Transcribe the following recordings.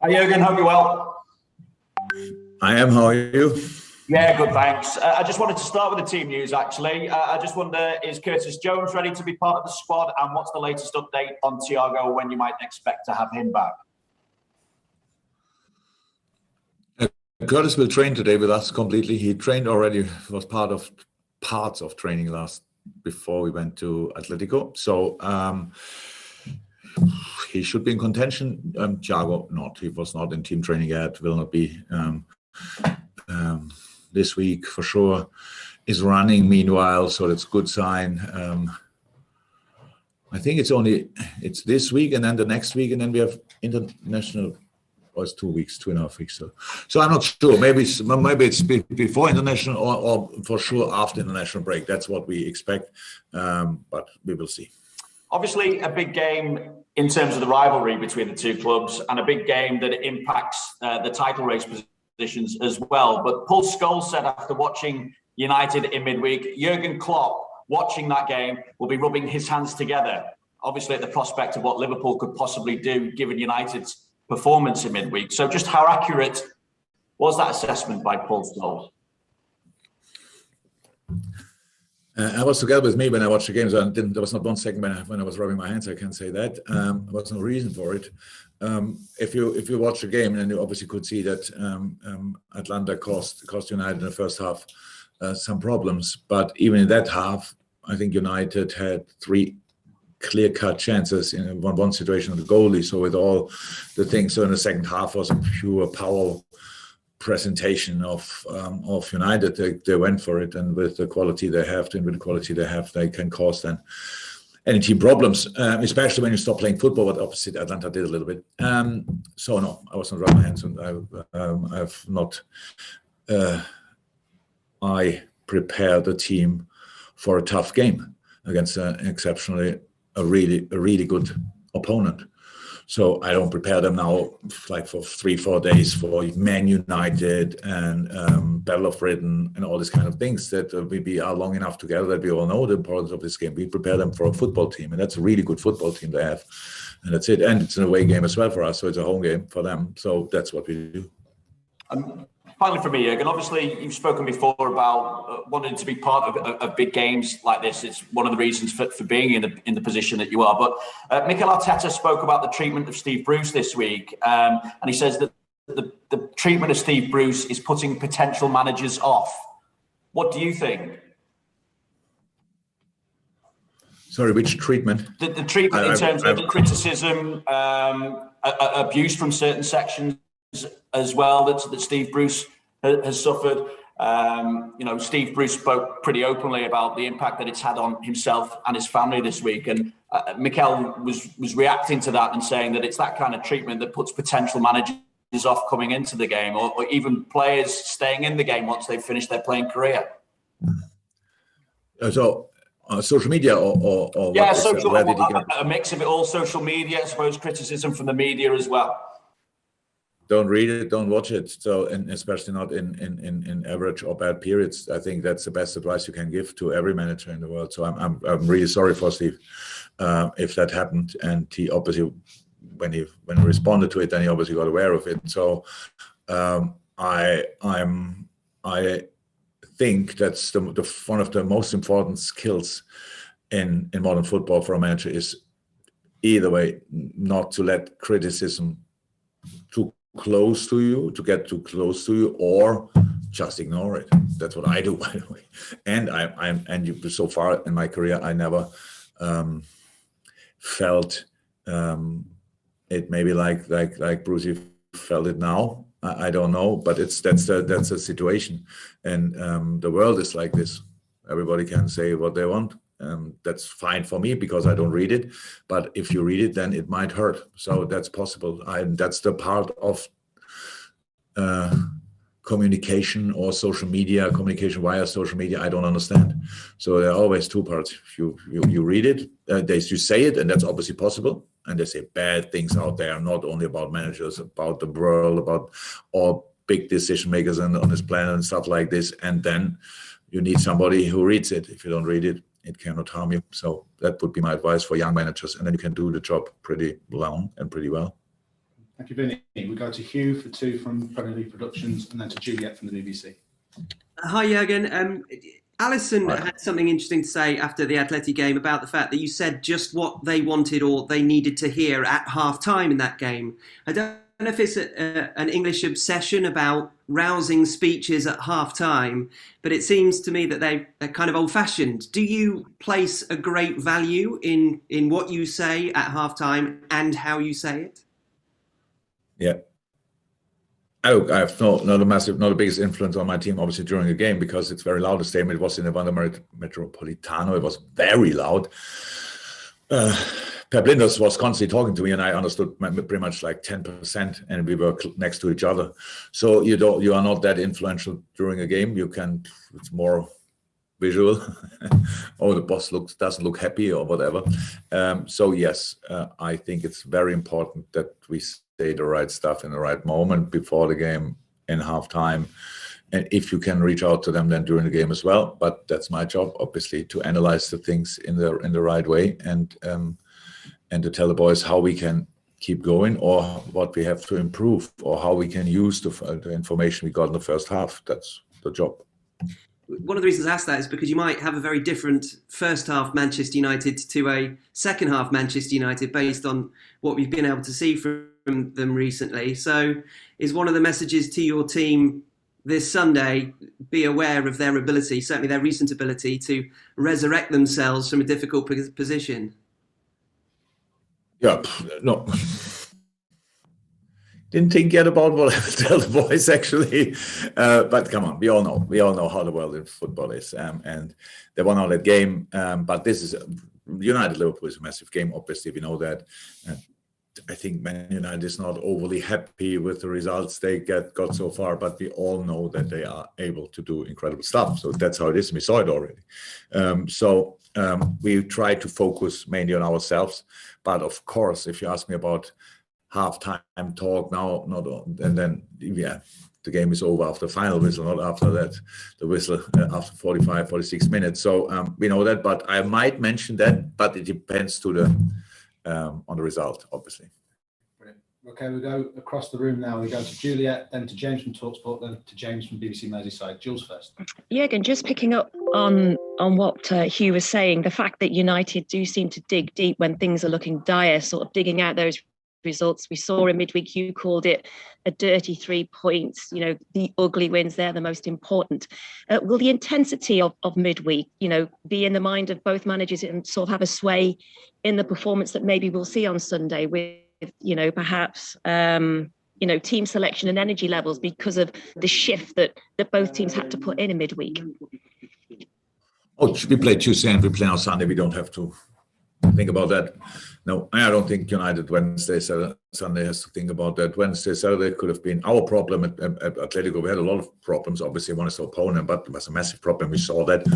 Hi Jurgen, hope you're well. I am. How are you? Yeah, good, thanks. I just wanted to start with the team news, actually. I just wonder, is Curtis Jones ready to be part of the squad? And what's the latest update on Thiago, when you might expect to have him back? Curtis will train today with us completely. He trained already, was parts of training before we went to Atletico. So he should be in contention. Thiago, not. He was not in team training yet, will not be this week for sure. Is running meanwhile, so that's a good sign. I think it's this week and then the next week, and then we have international. Or it's 2 weeks, 2.5 weeks. So I'm not sure. Maybe it's before international or for sure after international break. That's what we expect, but we will see. Obviously, a big game in terms of the rivalry between the two clubs, and a big game that impacts the title race positions as well. But Paul Scholes said after watching United in midweek, Jurgen Klopp, watching that game, will be rubbing his hands together, obviously at the prospect of what Liverpool could possibly do given United's performance in midweek. So just how accurate was that assessment by Paul Scholes? I was together with me when I watched the games. There was not 1 second when I was rubbing my hands. I can't say that. There was no reason for it. If you watch the game, then you obviously could see that Atlanta cost United in the first half some problems. But even in that half, I think United had 3 clear-cut chances in one situation of the goalie. So with all the things, so in the second half was a pure power presentation of United. They went for it, and with the quality they have, they can cause then any team problems, especially when you stop playing football. But opposite Atlanta did a little bit. So no, I wasn't rubbing my hands, and I've not. I prepared the team for a tough game against a really good opponent. So I don't prepare them now like for 3-4 days for Man United and Battle of Britain and all these kind of things that we are long enough together that we all know the importance of this game. We prepare them for a football team, and that's a really good football team they have, and that's it. And it's an away game as well for us, so it's a home game for them. So that's what we do. Finally, for me, Jurgen, obviously you've spoken before about wanting to be part of big games like this. It's one of the reasons for being in the position that you are. But Mikel Arteta spoke about the treatment of Steve Bruce this week, and he says that the treatment of Steve Bruce is putting potential managers off. What do you think? Sorry, which treatment? The treatment in terms of criticism, abuse from certain sections as well that Steve Bruce has suffered. Steve Bruce spoke pretty openly about the impact that it's had on himself and his family this week, and Mikel was reacting to that and saying that it's that kind of treatment that puts potential managers off coming into the game, or even players staying in the game once they've finished their playing career. So social media or yeah, social, a mix of it all, social media, I suppose, criticism from the media as well. Don't read it, don't watch it. So, and especially not in average or bad periods. I think that's the best advice you can give to every manager in the world. So I'm really sorry for Steve if that happened. And he obviously, when he responded to it, then he obviously got aware of it. So I think that's one of the most important skills in modern football for a manager is either way not to let criticism to get too close to you, or just ignore it. That's what I do, by the way. And so far in my career, I never felt it maybe like Brucey felt it now. I don't know, but that's a situation, and the world is like this. Everybody can say what they want. That's fine for me because I don't read it. But if you read it, then it might hurt. So that's possible. That's the part of communication or social media, communication via social media, I don't understand. So there are always 2 parts. You read it, you say it, and that's obviously possible. And they say bad things out there, not only about managers, about the world, about all big decision makers on this planet and stuff like this. And then you need somebody who reads it. If you don't read it, it cannot harm you. So that would be my advice for young managers, and then you can do the job pretty long and pretty well. Thank you, Vinny. We go to Hugh for 2 from Premier League Productions, and then to Juliet from the BBC. Hi, Jurgen. Alison had something interesting to say after the Atleti game about the fact that you said just what they wanted or they needed to hear at half-time in that game. I don't know if it's an English obsession about rousing speeches at half-time, but it seems to me that they're kind of old-fashioned. Do you place a great value in what you say at half-time and how you say it? Yeah. I have not the biggest influence on my team, obviously, during the game, because it's very loud. The statement, it was in the Wanda Metropolitano. It was very loud. Pep Linders was constantly talking to me, and I understood pretty much like 10%, and we were next to each other. So you are not that influential during a game. It's more visual. Oh, the boss doesn't look happy or whatever. So yes, I think it's very important that we say the right stuff in the right moment before the game, in halftime, and if you can reach out to them then during the game as well. But that's my job, obviously, to analyze the things in the right way, and to tell the boys how we can keep going, or what we have to improve, or how we can use the information we got in the first half. That's the job. One of the reasons I ask that is because you might have a very different first half Manchester United to a second half Manchester United based on what we've been able to see from them recently. So is one of the messages to your team this Sunday, be aware of their ability, certainly their recent ability, to resurrect themselves from a difficult position? Yeah, no. Didn't think yet about what I would tell the boys, actually. But come on, we all know how the world in football is. And they won all that game. But this is United-Liverpool is a massive game, obviously, we know that. I think Man United is not overly happy with the results they got so far, but we all know that they are able to do incredible stuff. So that's how it is. We saw it already. We try to focus mainly on ourselves. But of course, if you ask me about half-time talk now, and then the game is over after the final whistle, not after that, the whistle after 45, 46 minutes. So we know that, but I might mention that, but it depends on the result, obviously. Brilliant. Okay, we go across the room now. We go to Juliet, then to James from TalkSport, then to James from BBC Merseyside. Jules first. Jurgen, just picking up on what Hugh was saying, the fact that United do seem to dig deep when things are looking dire, sort of digging out those results. We saw in midweek, you called it a dirty 3 points, the ugly wins, they're the most important. Will the intensity of midweek, be in the mind of both managers and sort of have a sway in the performance that maybe we'll see on Sunday with, perhaps, team selection and energy levels because of the shift that both teams had to put in midweek? Oh, we play Tuesday and we play on Sunday. We don't have to think about that. No, I don't think United Wednesday, Sunday has to think about that. Wednesday, Saturday could have been our problem at Atletico. We had a lot of problems. Obviously, one is the opponent, but it was a massive problem. We saw that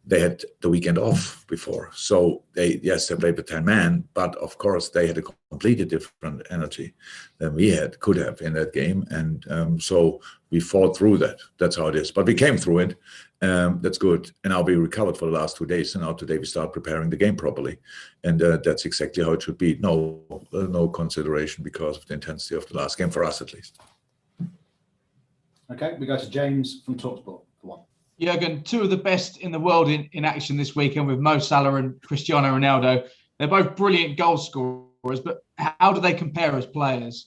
they had the weekend off before. So they played with 10 men, but of course they had a completely different energy than we could have in that game. And so we fought through that. That's how it is. But we came through it. That's good. And now we recovered for the last 2 days. And now today we start preparing the game properly. And that's exactly how it should be. No consideration because of the intensity of the last game, for us at least. Okay, we go to James from TalkSport for one. Jurgen, 2 of the best in the world in action this weekend with Mo Salah and Cristiano Ronaldo. They're both brilliant goal scorers, but how do they compare as players?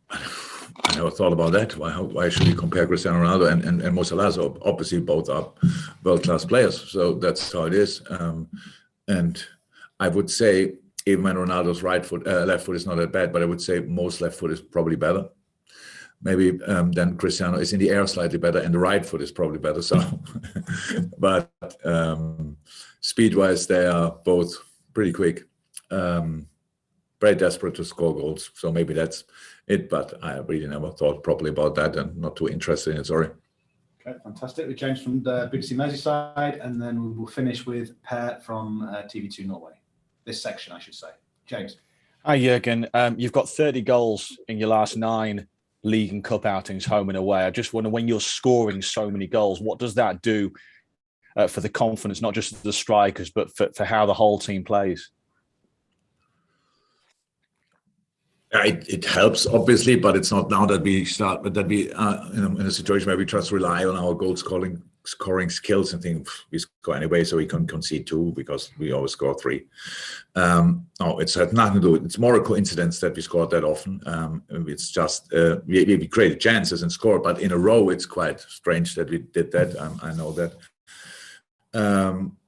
I never thought about that. Why should we compare Cristiano Ronaldo and Mo Salah? So obviously both are world-class players. So that's how it is. And I would say even when Ronaldo's left foot is not that bad, but I would say most left foot is probably better. Maybe then Cristiano is in the air slightly better, and the right foot is probably better. So, but speed-wise, they are both pretty quick, very desperate to score goals. So maybe that's it. But I really never thought properly about that, and not too interested in it. Sorry. Okay, fantastic. With James from the BBC Merseyside, and then we will finish with Per from TV2 Norway. This section, I should say. James. Hi, Jurgen. You've got 30 goals in your last 9 league and cup outings, home and away. I just wonder, when you're scoring so many goals, what does that do for the confidence, not just the strikers, but for how the whole team plays? It helps, obviously, but it's not now that we in a situation where we just rely on our goal scoring skills and think we score anyway, so we can concede 2 because we always score 3. No, it's had nothing to do with it. It's more a coincidence that we scored that often. It's just we created chances and scored, but in a row, it's quite strange that we did that. I know that.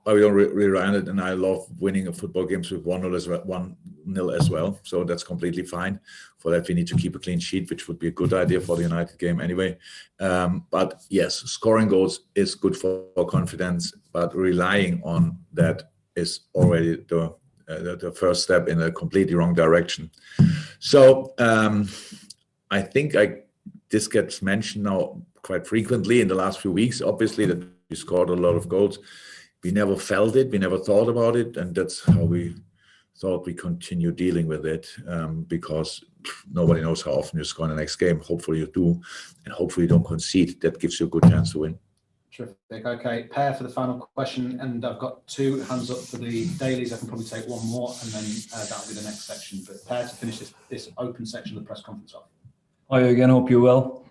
But we don't rely on it, and I love winning football games with 1-0 as well. So that's completely fine. For that, we need to keep a clean sheet, which would be a good idea for the United game anyway. But yes, scoring goals is good for confidence, but relying on that is already the first step in a completely wrong direction. So I think this gets mentioned now quite frequently in the last few weeks, obviously, that we scored a lot of goals. We never felt it, we never thought about it, and that's how we thought we continue dealing with it, because nobody knows how often you score in the next game. Hopefully you do, and hopefully you don't concede. That gives you a good chance to win. Terrific. Okay, Per for the final question, and I've got 2 hands up for the dailies. I can probably take one more, and then that'll be the next section. But Per, to finish this open section of the press conference off. Hi again, hope you're well.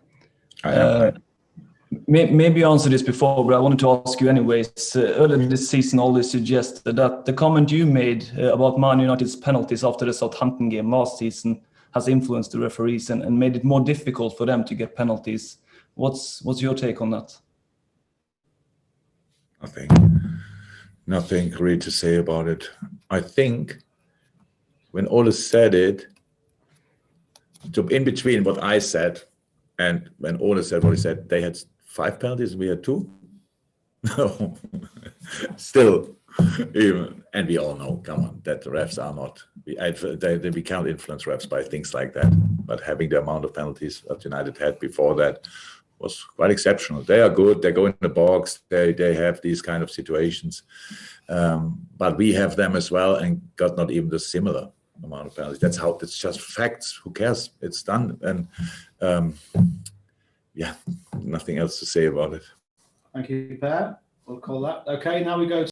Maybe you answered this before, but I wanted to ask you anyways. Earlier this season, Ole suggested that the comment you made about Man United's penalties after the Southampton game last season has influenced the referees and made it more difficult for them to get penalties. What's your take on that? Nothing really to say about it. I think when Ole said it, in between what I said and when Ole said what he said, they had 5 penalties, we had 2. No, still, even, and we all know, come on, that the refs are not. We can't influence refs by things like that. But having the amount of penalties that United had before that was quite exceptional. They are good. They go in the box. They have these kind of situations, but we have them as well, and got not even the similar amount of penalties. It's just facts. Who cares? It's done, and yeah, nothing else to say about it. Thank you, Per. We'll call that. Okay, now we go to